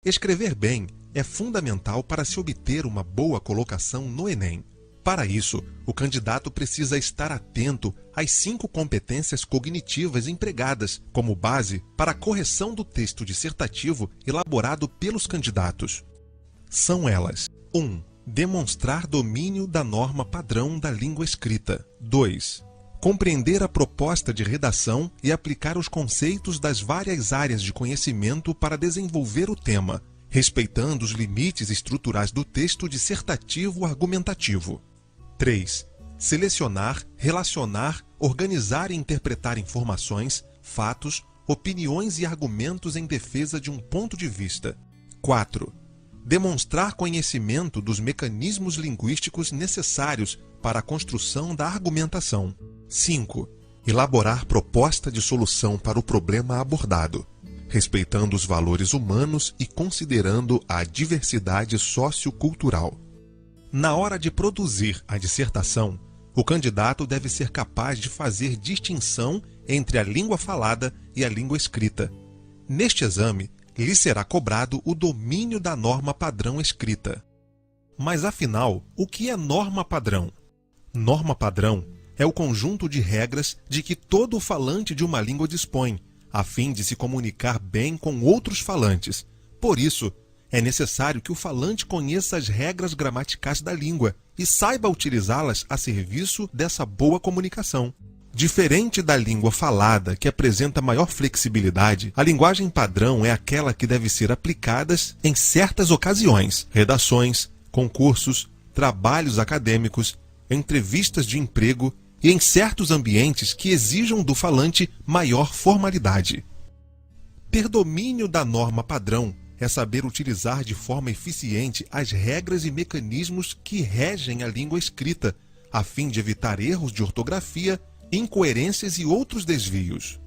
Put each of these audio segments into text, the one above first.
Escrever bem é fundamental para se obter uma boa colocação no Enem. Para isso, o candidato precisa estar atento às 5 competências cognitivas empregadas como base para a correção do texto dissertativo elaborado pelos candidatos. São elas: 1. Demonstrar domínio da norma padrão da língua escrita. 2. Compreender a proposta de redação e aplicar os conceitos das várias áreas de conhecimento para desenvolver o tema, respeitando os limites estruturais do texto dissertativo argumentativo. 3. Selecionar, relacionar, organizar e interpretar informações, fatos, opiniões e argumentos em defesa de um ponto de vista. 4. Demonstrar conhecimento dos mecanismos linguísticos necessários para a construção da argumentação. 5. Elaborar proposta de solução para o problema abordado, respeitando os valores humanos e considerando a diversidade sociocultural. Na hora de produzir a dissertação, o candidato deve ser capaz de fazer distinção entre a língua falada e a língua escrita. Neste exame, lhe será cobrado o domínio da norma padrão escrita. Mas afinal, o que é norma padrão? Norma padrão é o conjunto de regras de que todo falante de uma língua dispõe, a fim de se comunicar bem com outros falantes. Por isso, é necessário que o falante conheça as regras gramaticais da língua e saiba utilizá-las a serviço dessa boa comunicação. Diferente da língua falada, que apresenta maior flexibilidade, a linguagem padrão é aquela que deve ser aplicada em certas ocasiões, redações, concursos, trabalhos acadêmicos, entrevistas de emprego e em certos ambientes que exijam do falante maior formalidade. Ter domínio da norma padrão é saber utilizar de forma eficiente as regras e mecanismos que regem a língua escrita, a fim de evitar erros de ortografia, incoerências e outros desvios.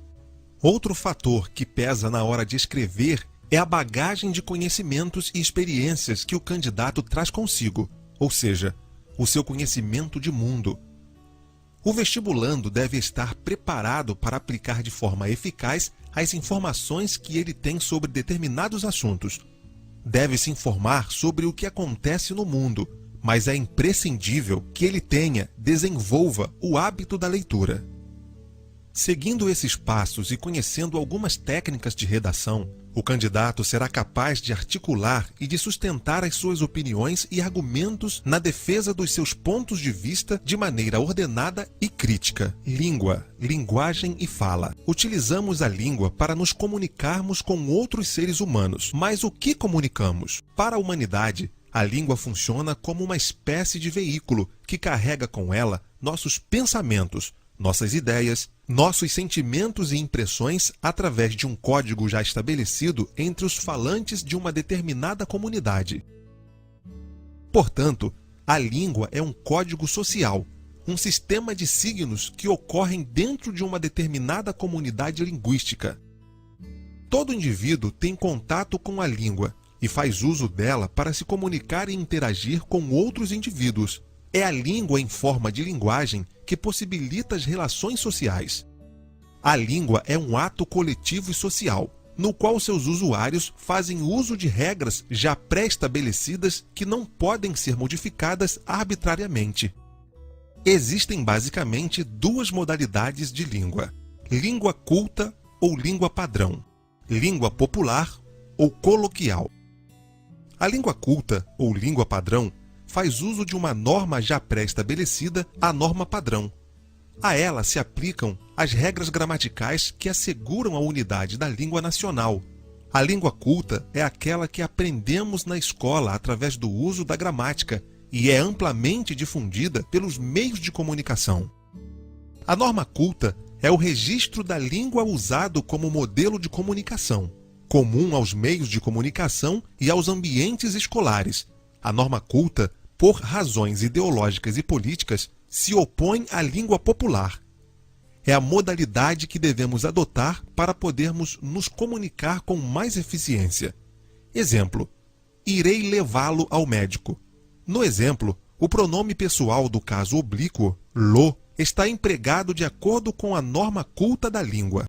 Outro fator que pesa na hora de escrever é a bagagem de conhecimentos e experiências que o candidato traz consigo, ou seja, o seu conhecimento de mundo. O vestibulando deve estar preparado para aplicar de forma eficaz as informações que ele tem sobre determinados assuntos. Deve se informar sobre o que acontece no mundo, mas é imprescindível que ele desenvolva o hábito da leitura. Seguindo esses passos e conhecendo algumas técnicas de redação, o candidato será capaz de articular e de sustentar as suas opiniões e argumentos na defesa dos seus pontos de vista de maneira ordenada e crítica. Língua, linguagem e fala. Utilizamos a língua para nos comunicarmos com outros seres humanos. Mas o que comunicamos? Para a humanidade, a língua funciona como uma espécie de veículo que carrega com ela nossos pensamentos, nossas ideias, nossos sentimentos e impressões através de um código já estabelecido entre os falantes de uma determinada comunidade. Portanto, a língua é um código social, um sistema de signos que ocorrem dentro de uma determinada comunidade linguística. Todo indivíduo tem contato com a língua e faz uso dela para se comunicar e interagir com outros indivíduos. É a língua em forma de linguagem que possibilita as relações sociais. A língua é um ato coletivo e social, no qual seus usuários fazem uso de regras já pré-estabelecidas que não podem ser modificadas arbitrariamente. Existem basicamente 2 modalidades de língua: língua culta ou língua padrão, língua popular ou coloquial. A língua culta ou língua padrão faz uso de uma norma já pré-estabelecida, a norma padrão. A ela se aplicam as regras gramaticais que asseguram a unidade da língua nacional. A língua culta é aquela que aprendemos na escola através do uso da gramática e é amplamente difundida pelos meios de comunicação. A norma culta é o registro da língua usado como modelo de comunicação, comum aos meios de comunicação e aos ambientes escolares. A norma culta, por razões ideológicas e políticas, se opõe à língua popular. É a modalidade que devemos adotar para podermos nos comunicar com mais eficiência. Exemplo: irei levá-lo ao médico. No exemplo, o pronome pessoal do caso oblíquo, lo, está empregado de acordo com a norma culta da língua.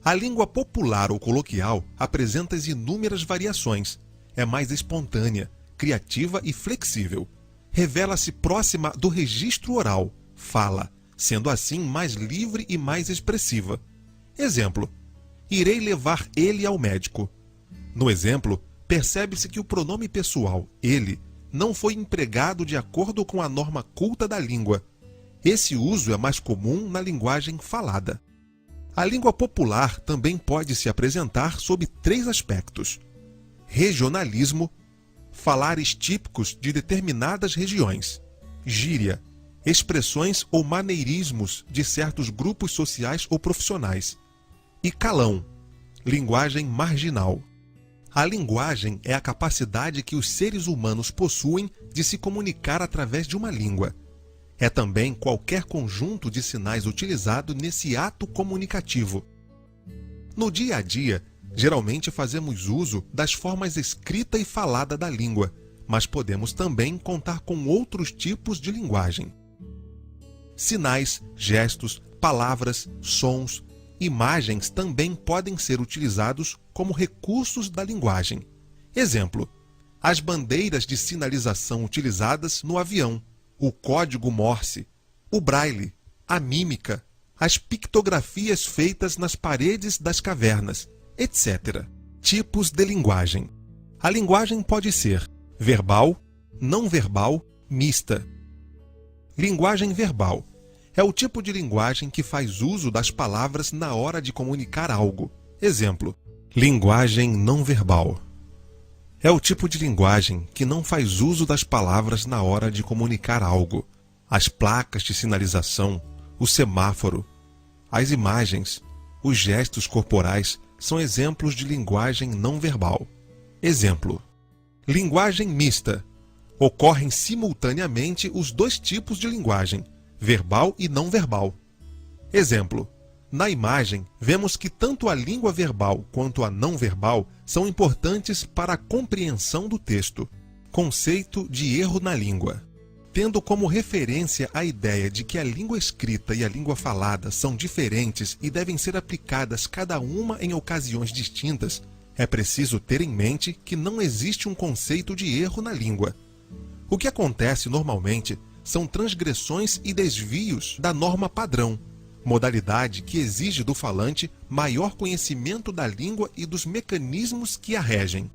A língua popular ou coloquial apresenta inúmeras variações. É mais espontânea, criativa e flexível. Revela-se próxima do registro oral, fala, sendo assim mais livre e mais expressiva. Exemplo: irei levar ele ao médico. No exemplo, percebe-se que o pronome pessoal, ele, não foi empregado de acordo com a norma culta da língua. Esse uso é mais comum na linguagem falada. A língua popular também pode se apresentar sob 3 aspectos: regionalismo, falares típicos de determinadas regiões; gíria, expressões ou maneirismos de certos grupos sociais ou profissionais; e calão, linguagem marginal. A linguagem é a capacidade que os seres humanos possuem de se comunicar através de uma língua. É também qualquer conjunto de sinais utilizado nesse ato comunicativo. No dia a dia, geralmente fazemos uso das formas escrita e falada da língua, mas podemos também contar com outros tipos de linguagem. Sinais, gestos, palavras, sons, imagens também podem ser utilizados como recursos da linguagem. Exemplo: as bandeiras de sinalização utilizadas no avião, o código Morse, o braille, a mímica, as pictografias feitas nas paredes das cavernas, etc. Tipos de linguagem. A linguagem pode ser verbal, não verbal, mista. Linguagem verbal é o tipo de linguagem que faz uso das palavras na hora de comunicar algo. Exemplo: linguagem não verbal. É o tipo de linguagem que não faz uso das palavras na hora de comunicar algo. As placas de sinalização, o semáforo, as imagens, os gestos corporais são exemplos de linguagem não verbal. Exemplo: linguagem mista. Ocorrem simultaneamente os 2 tipos de linguagem, verbal e não verbal. Exemplo: na imagem, vemos que tanto a língua verbal quanto a não verbal são importantes para a compreensão do texto. Conceito de erro na língua. Tendo como referência a ideia de que a língua escrita e a língua falada são diferentes e devem ser aplicadas cada uma em ocasiões distintas, é preciso ter em mente que não existe um conceito de erro na língua. O que acontece normalmente são transgressões e desvios da norma padrão, modalidade que exige do falante maior conhecimento da língua e dos mecanismos que a regem.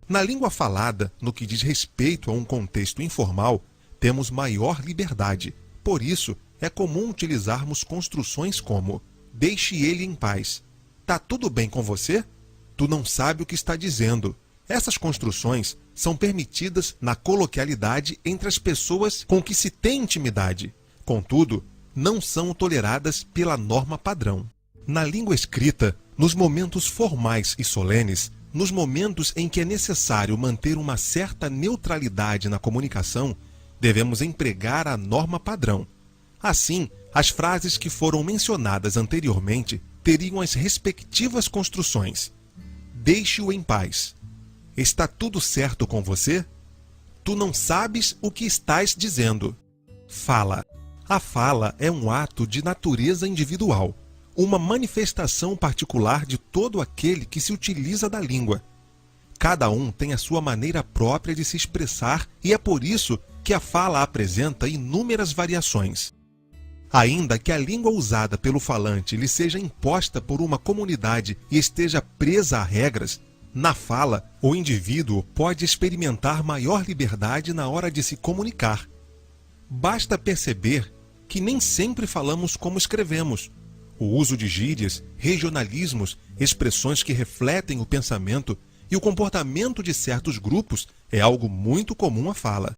Na língua falada, no que diz respeito a um contexto informal, temos maior liberdade. Por isso, é comum utilizarmos construções como: deixe ele em paz. Tá tudo bem com você? Tu não sabe o que está dizendo. Essas construções são permitidas na coloquialidade entre as pessoas com que se tem intimidade. Contudo, não são toleradas pela norma padrão. Na língua escrita, nos momentos formais e solenes, nos momentos em que é necessário manter uma certa neutralidade na comunicação, devemos empregar a norma padrão. Assim, as frases que foram mencionadas anteriormente teriam as respectivas construções: deixe-o em paz. Está tudo certo com você? Tu não sabes o que estás dizendo. Fala. A fala é um ato de natureza individual, uma manifestação particular de todo aquele que se utiliza da língua. Cada um tem a sua maneira própria de se expressar e é por isso que a fala apresenta inúmeras variações. Ainda que a língua usada pelo falante lhe seja imposta por uma comunidade e esteja presa a regras, na fala, o indivíduo pode experimentar maior liberdade na hora de se comunicar. Basta perceber que nem sempre falamos como escrevemos. O uso de gírias, regionalismos, expressões que refletem o pensamento e o comportamento de certos grupos é algo muito comum à fala.